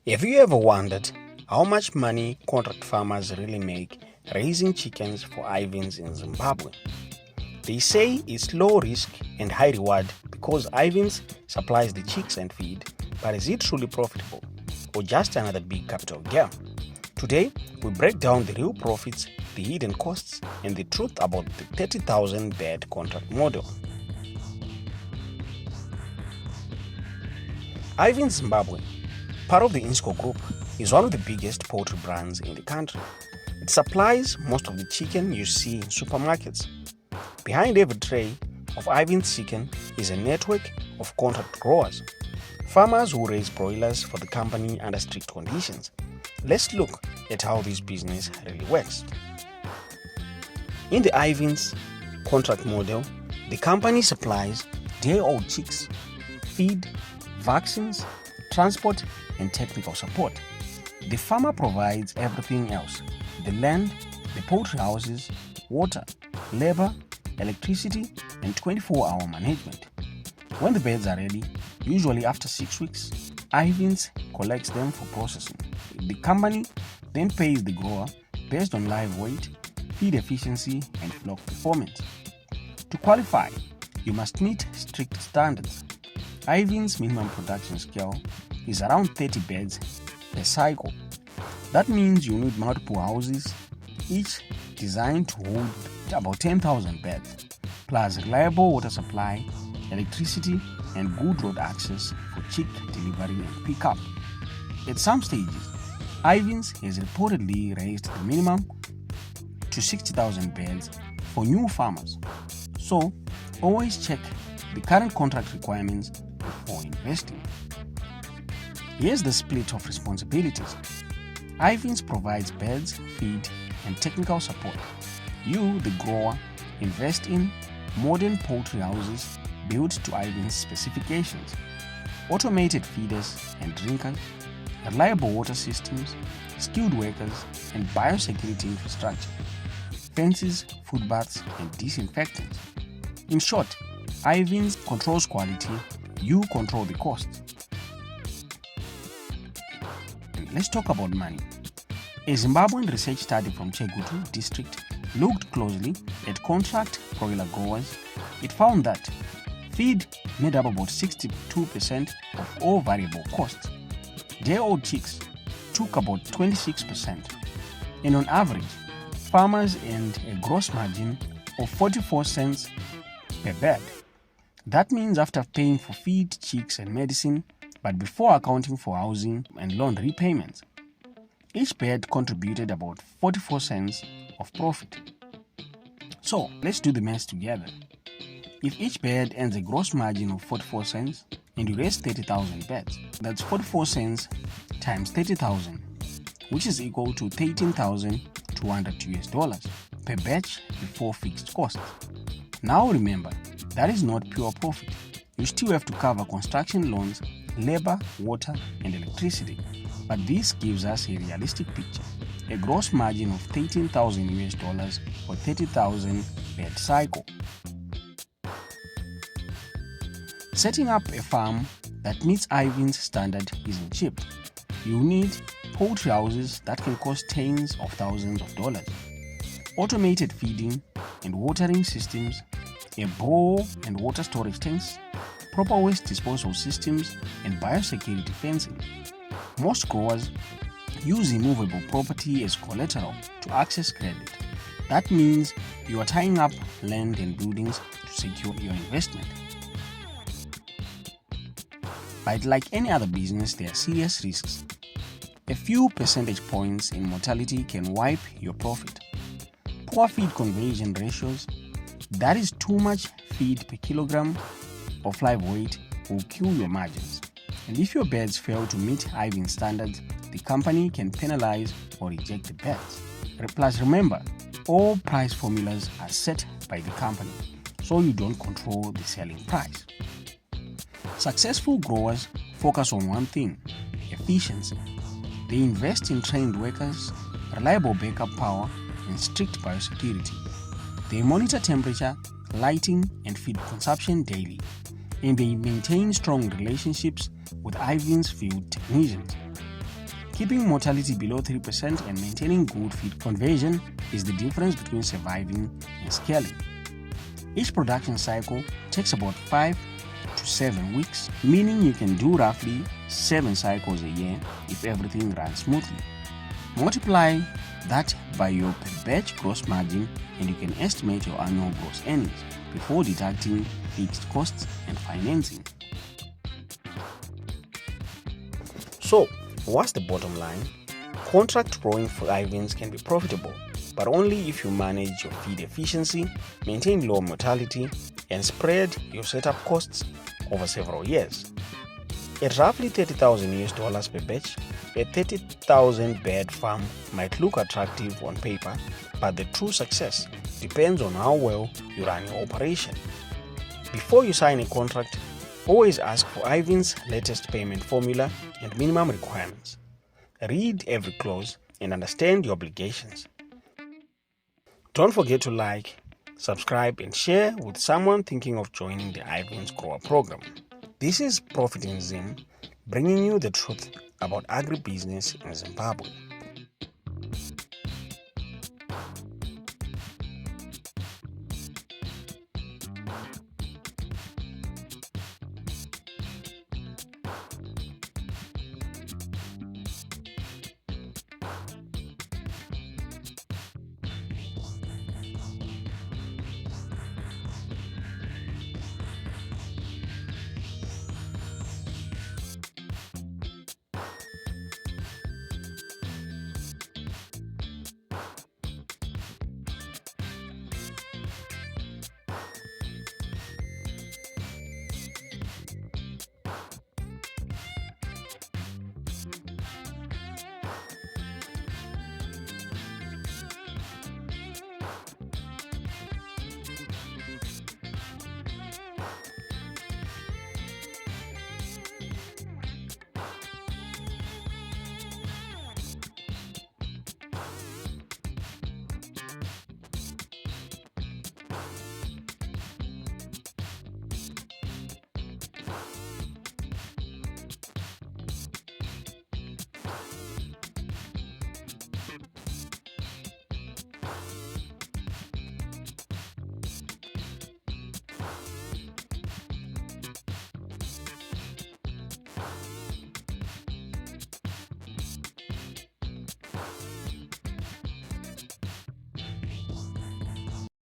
Have you ever wondered how much money contract farmers really make raising chickens for Irvines in Zimbabwe? They say it's low risk and high reward because Irvines supplies the chicks and feed, but is it truly profitable or just another big capital game? Today, we break down the real profits, the hidden costs, and the truth about the 30,000 bed contract model. Irvine Zimbabwe, part of the Insco Group, is one of the biggest poultry brands in the country. It supplies most of the chicken you see in supermarkets. Behind every tray of Irvine's chicken is a network of contract growers, farmers who raise broilers for the company under strict conditions. Let's look at how this business really works. In the Irvine's contract model, the company supplies day-old chicks, feed, vaccines, transport, and technical support. The farmer provides everything else: the land, the poultry houses, water, labor, electricity, and 24-hour management. When the beds are ready, usually after 6 weeks, Irvines collects them for processing. The company then pays the grower based on live weight, feed efficiency, and flock performance. To qualify, you must meet strict standards. Irvine's minimum production scale is around 30 beds per cycle. That means you need multiple houses, each designed to hold about 10,000 beds, plus reliable water supply, electricity, and good road access for chick delivery and pickup. At some stages, Irvines has reportedly raised the minimum to 60,000 beds for new farmers. So, always check the current contract requirements before investing. Here's the split of responsibilities. Irvines provides beds, feed, and technical support. You, the grower, invest in modern poultry houses built to Irvines specifications, automated feeders and drinkers, reliable water systems, skilled workers, and biosecurity infrastructure, fences, food baths, and disinfectants. In short, Irvines controls quality, you control the costs. Let's talk about money. A Zimbabwean research study from Chegutu district looked closely at contract broiler growers. It found that feed made up about 62% of all variable costs. Day-old chicks took about 26%. And on average, farmers earned a gross margin of 44 cents per bed. That means after paying for feed, chicks, and medicine, but before accounting for housing and loan repayments. Each bed contributed about 44 cents of profit. So let's do the math together. If each bed earns a gross margin of 44 cents and you raise 30,000 beds, that's 44 cents times 30,000, which is equal to $13,200 per batch before fixed costs. Now remember, that is not pure profit. You still have to cover construction loans, labor, water, and electricity. But this gives us a realistic picture. A gross margin of $13,000 for 30,000 bed cycle. Setting up a farm that meets Irvine's standard isn't cheap. You need poultry houses that can cost tens of thousands of dollars, automated feeding and watering systems, a bowl and water storage tanks, proper waste disposal systems, and biosecurity fencing. Most growers use immovable property as collateral to access credit. That means you are tying up land and buildings to secure your investment. But like any other business, there are serious risks. A few percentage points in mortality can wipe your profit. Poor feed conversion ratios, that is too much feed per kilogram of live weight, will kill your margins. And if your beds fail to meet Irvine standards, the company can penalize or reject the beds. Plus remember, all price formulas are set by the company, so you don't control the selling price. Successful growers focus on one thing: efficiency. They invest in trained workers, reliable backup power, and strict biosecurity. They monitor temperature, lighting, and feed consumption daily, and they maintain strong relationships with Irvine's field technicians. Keeping mortality below 3% and maintaining good feed conversion is the difference between surviving and scaling. Each production cycle takes about 5 to 7 weeks, meaning you can do roughly 7 cycles a year if everything runs smoothly. Multiply that by your per batch gross margin and you can estimate your annual gross earnings before deducting fixed costs and financing. So, what's the bottom line? Contract growing for Irvines can be profitable, but only if you manage your feed efficiency, maintain low mortality, and spread your setup costs over several years. At roughly $30,000 per batch, a 30,000 bird farm might look attractive on paper, but the true success depends on how well you run your operation. Before you sign a contract, always ask for Irvine's latest payment formula and minimum requirements. Read every clause and understand your obligations. Don't forget to like, subscribe, and share with someone thinking of joining the Irvines Grower Program. This is Profit in Zim, bringing you the truth about agribusiness in Zimbabwe.